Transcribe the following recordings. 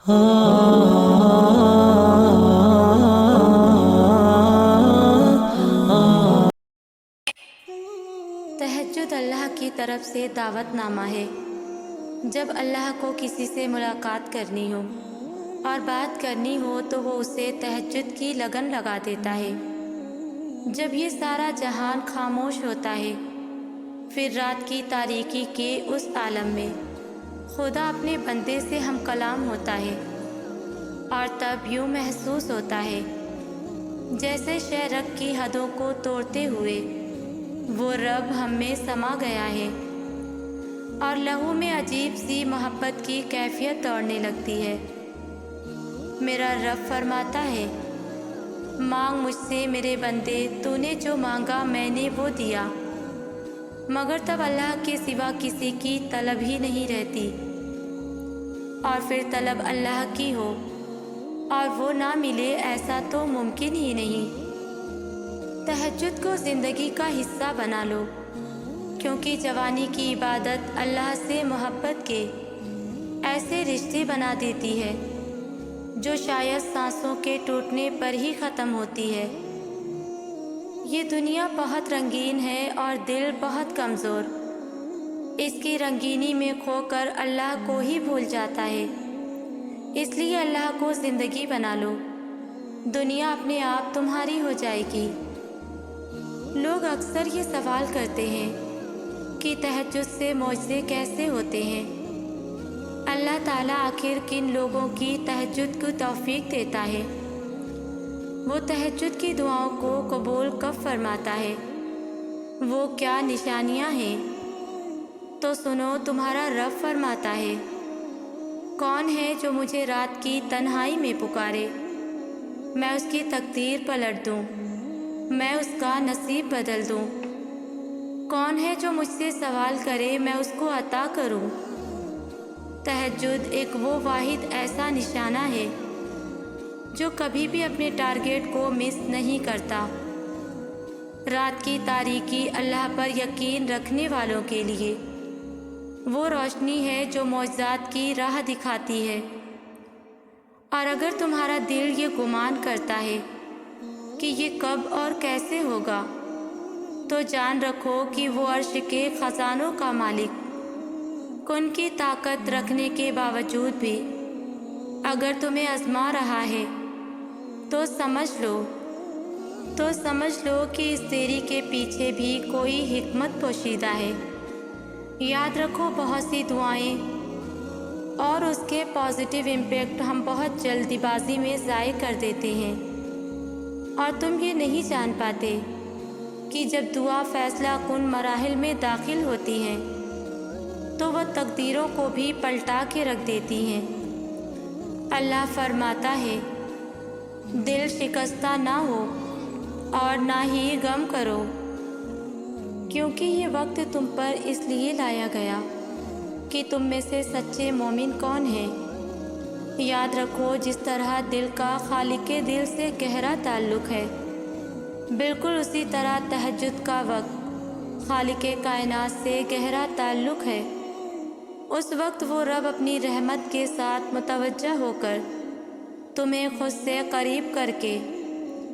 تہجد اللہ کی طرف سے دعوت نامہ ہے۔ جب اللہ کو کسی سے ملاقات کرنی ہو اور بات کرنی ہو تو وہ اسے تہجد کی لگن لگا دیتا ہے۔ جب یہ سارا جہان خاموش ہوتا ہے، پھر رات کی تاریکی کے اس عالم میں خدا اپنے بندے سے ہم کلام ہوتا ہے، اور تب یوں محسوس ہوتا ہے جیسے شہرک کی حدوں کو توڑتے ہوئے وہ رب ہم میں سما گیا ہے، اور لہو میں عجیب سی محبت کی کیفیت دوڑنے لگتی ہے۔ میرا رب فرماتا ہے، مانگ مجھ سے میرے بندے، تو نے جو مانگا میں نے وہ دیا۔ مگر تب اللہ کے سوا کسی کی طلب ہی نہیں رہتی، اور پھر طلب اللہ کی ہو اور وہ نہ ملے، ایسا تو ممکن ہی نہیں۔ تہجد کو زندگی کا حصہ بنا لو، کیونکہ جوانی کی عبادت اللہ سے محبت کے ایسے رشتے بنا دیتی ہے جو شاید سانسوں کے ٹوٹنے پر ہی ختم ہوتی ہے۔ یہ دنیا بہت رنگین ہے اور دل بہت کمزور، اس کی رنگینی میں کھو کر اللہ کو ہی بھول جاتا ہے۔ اس لیے اللہ کو زندگی بنا لو، دنیا اپنے آپ تمہاری ہو جائے گی۔ لوگ اکثر یہ سوال کرتے ہیں کہ تہجد سے معجزے کیسے ہوتے ہیں؟ اللہ تعالیٰ آخر کن لوگوں کی تہجد کو توفیق دیتا ہے؟ وہ تہجد کی دعاؤں کو قبول کب فرماتا ہے؟ وہ کیا نشانیاں ہیں؟ تو سنو، تمہارا رب فرماتا ہے، کون ہے جو مجھے رات کی تنہائی میں پکارے، میں اس کی تقدیر پلٹ دوں، میں اس کا نصیب بدل دوں۔ کون ہے جو مجھ سے سوال کرے، میں اس کو عطا کروں۔ تہجد ایک وہ واحد ایسا نشانہ ہے جو کبھی بھی اپنے ٹارگیٹ کو مس نہیں کرتا۔ رات کی تاریکی اللہ پر یقین رکھنے والوں کے لیے وہ روشنی ہے جو معجزات کی راہ دکھاتی ہے۔ اور اگر تمہارا دل یہ گمان کرتا ہے کہ یہ کب اور کیسے ہوگا، تو جان رکھو کہ وہ عرش کے خزانوں کا مالک کن کی طاقت رکھنے کے باوجود بھی اگر تمہیں آزما رہا ہے تو سمجھ لو کہ اس دیری کے پیچھے بھی کوئی حکمت پوشیدہ ہے۔ یاد رکھو، بہت سی دعائیں اور اس کے پازیٹیو امپیکٹ ہم بہت جلدی بازی میں ضائع کر دیتے ہیں، اور تم یہ نہیں جان پاتے کہ جب دعا فیصلہ کن مراحل میں داخل ہوتی ہے تو وہ تقدیروں کو بھی پلٹا کے رکھ دیتی ہیں۔ اللہ فرماتا ہے، دل شکستہ نہ ہو اور نہ ہی غم کرو، کیونکہ یہ وقت تم پر اس لیے لایا گیا کہ تم میں سے سچے مومن کون ہیں۔ یاد رکھو، جس طرح دل کا خالق کے دل سے گہرا تعلق ہے، بالکل اسی طرح تہجد کا وقت خالق کائنات سے گہرا تعلق ہے۔ اس وقت وہ رب اپنی رحمت کے ساتھ متوجہ ہو کر تمہیں خود سے قریب کر کے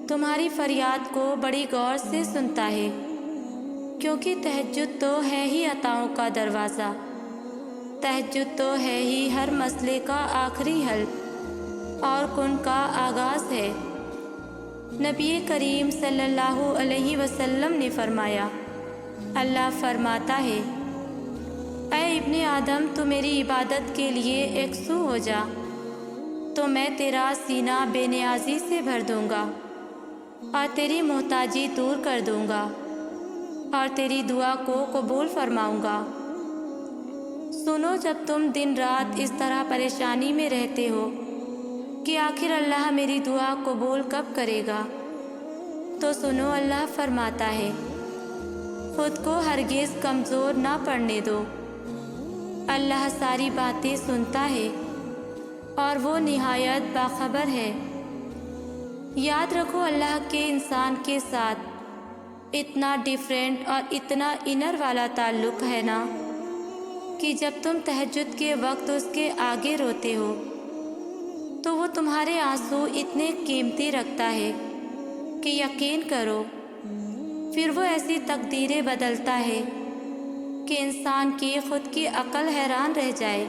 تمہاری فریاد کو بڑی غور سے سنتا ہے، کیونکہ تہجد تو ہے ہی عطاؤں کا دروازہ، تہجد تو ہے ہی ہر مسئلے کا آخری حل اور کن کا آغاز ہے۔ نبی کریم صلی اللہ علیہ وسلم نے فرمایا، اللہ فرماتا ہے، اے ابن آدم، تو میری عبادت کے لیے یکسو ہو جا تو میں تیرا سینہ بے نیازی سے بھر دوں گا اور تیری محتاجی دور کر دوں گا اور تیری دعا کو قبول فرماؤں گا۔ سنو، جب تم دن رات اس طرح پریشانی میں رہتے ہو کہ آخر اللہ میری دعا قبول کب کرے گا، تو سنو، اللہ فرماتا ہے، خود کو ہرگز کمزور نہ پڑنے دو، اللہ ساری باتیں سنتا ہے اور وہ نہایت باخبر ہے۔ یاد رکھو، اللہ کے انسان کے ساتھ اتنا ڈیفرنٹ اور اتنا انر والا تعلق ہے نا، کہ جب تم تہجد کے وقت اس کے آگے روتے ہو وہ تمہارے آنسو اتنے قیمتی رکھتا ہے کہ یقین کرو پھر وہ ایسی تقدیریں بدلتا ہے کہ انسان کی خود کی عقل حیران رہ جائے۔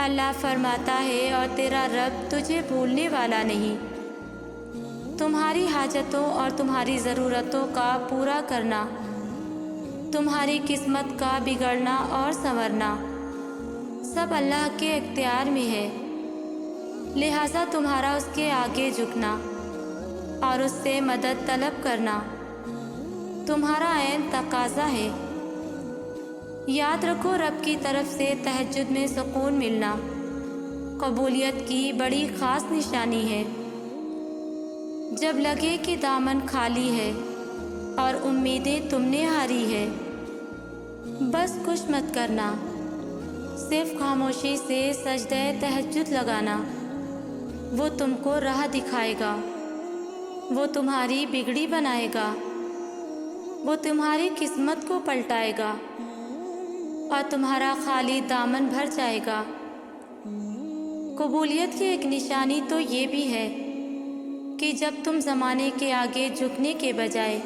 اللہ فرماتا ہے اور تیرا رب تجھے بھولنے والا نہیں۔ تمہاری حاجتوں اور تمہاری ضرورتوں کا پورا کرنا، تمہاری قسمت کا بگڑنا اور سنورنا سب اللہ کے اختیار میں ہے، لہٰذا تمہارا اس کے آگے جھکنا اور اس سے مدد طلب کرنا تمہارا عین تقاضا ہے۔ یاد رکھو رب کی طرف سے تہجد میں سکون ملنا قبولیت کی بڑی خاص نشانی ہے۔ جب لگے کہ دامن خالی ہے اور امیدیں تم نے ہاری ہے، بس کچھ مت کرنا، صرف خاموشی سے سجدہ تہجد لگانا۔ وہ تم کو راہ دکھائے گا، وہ تمہاری بگڑی بنائے گا، وہ تمہاری قسمت کو پلٹائے گا اور تمہارا خالی دامن بھر جائے گا۔ قبولیت کی ایک نشانی تو یہ بھی ہے کہ جب تم زمانے کے آگے جھکنے کے بجائے،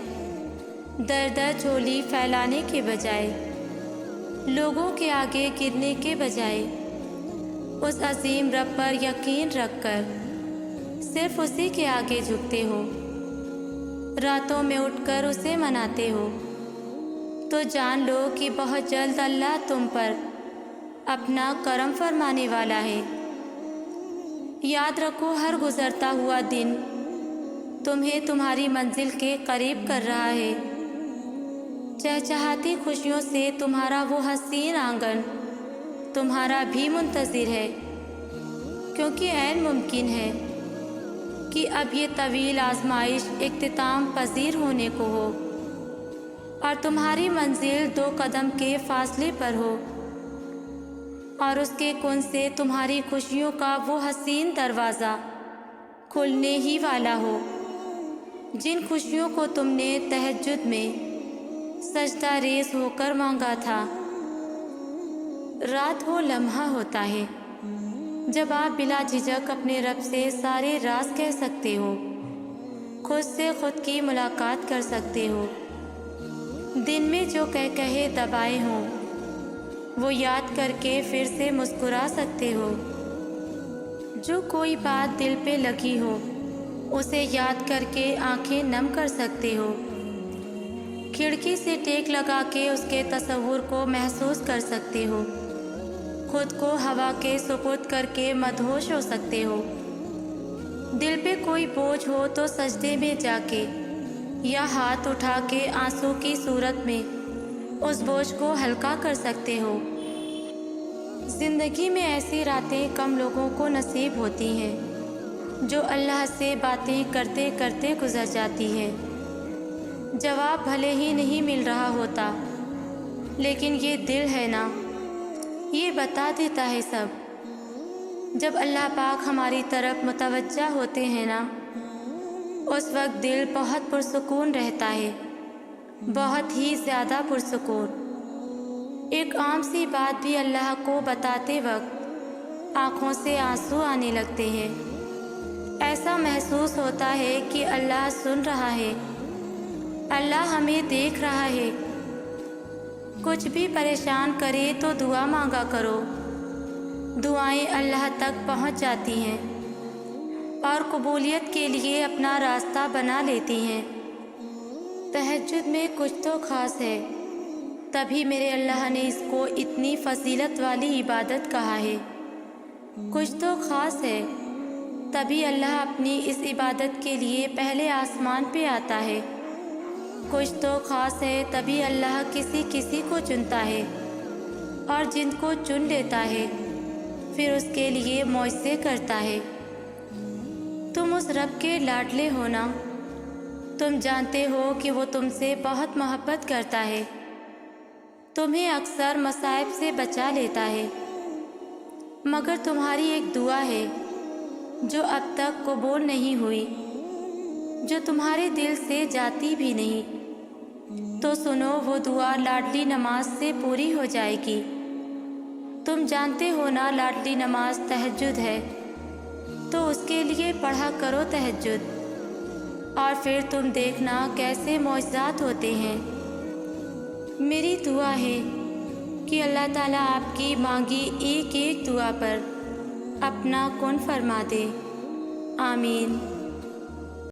در در جھولی پھیلانے کے بجائے، لوگوں کے آگے گرنے کے بجائے، اس عظیم رب پر یقین رکھ کر صرف اسی کے آگے جھکتے ہو، راتوں میں اٹھ کر اسے مناتے ہو، تو جان لو کہ بہت جلد اللہ تم پر اپنا کرم فرمانے والا ہے۔ یاد رکھو ہر گزرتا ہوا دن تمہیں تمہاری منزل کے قریب کر رہا ہے۔ چہچہاتی خوشیوں سے تمہارا وہ حسین آنگن تمہارا بھی منتظر ہے، کیونکہ عین ممکن ہے کہ اب یہ طویل آزمائش اختتام پذیر ہونے کو ہو اور تمہاری منزل 2 قدم کے فاصلے پر ہو، اور اس کے کن سے تمہاری خوشیوں کا وہ حسین دروازہ کھلنے ہی والا ہو، جن خوشیوں کو تم نے تہجد میں سجدہ ریز ہو کر مانگا تھا۔ رات وہ لمحہ ہوتا ہے جب آپ بلا جھجک اپنے رب سے سارے راز کہہ سکتے ہو، خود سے خود کی ملاقات کر سکتے ہو، دن میں جو کہے دبائے ہوں وہ یاد کر کے پھر سے مسکرا سکتے ہو، جو کوئی بات دل پہ لگی ہو اسے یاد کر کے آنکھیں نم کر سکتے ہو، کھڑکی سے ٹیک لگا کے اس کے تصور کو محسوس کر سکتے ہو، خود کو ہوا کے سپرد کر کے مدہوش ہو سکتے ہو، دل پہ کوئی بوجھ ہو تو سجدے میں جا کے یا ہاتھ اٹھا کے آنسو کی صورت میں اس بوجھ کو ہلکا کر سکتے ہو۔ زندگی میں ایسی راتیں کم لوگوں کو نصیب ہوتی ہیں جو اللہ سے باتیں کرتے کرتے گزر جاتی ہیں۔ جواب بھلے ہی نہیں مل رہا ہوتا، لیکن یہ دل ہے نا، یہ بتا دیتا ہے سب۔ جب اللہ پاک ہماری طرف متوجہ ہوتے ہیں نا، اس وقت دل بہت پرسکون رہتا ہے، بہت ہی زیادہ پرسکون۔ ایک عام سی بات بھی اللہ کو بتاتے وقت آنکھوں سے آنسو آنے لگتے ہیں۔ ایسا محسوس ہوتا ہے کہ اللہ سن رہا ہے، اللہ ہمیں دیکھ رہا ہے۔ کچھ بھی پریشان کرے تو دعا مانگا کرو، دعائیں اللہ تک پہنچ جاتی ہیں اور قبولیت کے لیے اپنا راستہ بنا لیتی ہیں۔ تہجد میں کچھ تو خاص ہے، تبھی میرے اللہ نے اس کو اتنی فضیلت والی عبادت کہا ہے۔ کچھ تو خاص ہے، تبھی اللہ اپنی اس عبادت کے لیے پہلے آسمان پہ آتا ہے۔ کچھ تو خاص ہے، تبھی اللہ کسی کسی کو چنتا ہے اور جن کو چن لیتا ہے پھر اس کے لیے معجزے کرتا ہے۔ تم اس رب کے لاڈلے ہو نا، تم جانتے ہو کہ وہ تم سے بہت محبت کرتا ہے، تمہیں اکثر مصائب سے بچا لیتا ہے، مگر تمہاری ایک دعا ہے جو اب تک قبول نہیں ہوئی، جو تمہارے دل سے جاتی بھی نہیں، تو سنو وہ دعا لاڈلی نماز سے پوری ہو جائے گی۔ تم جانتے ہو نا لاڈلی نماز تہجد ہے، تو اس کے لیے پڑھا کرو تہجد، اور پھر تم دیکھنا کیسے معجزات ہوتے ہیں۔ میری دعا ہے کہ اللہ تعالیٰ آپ کی مانگی ایک ایک دعا پر اپنا کن فرما دے۔ آمین۔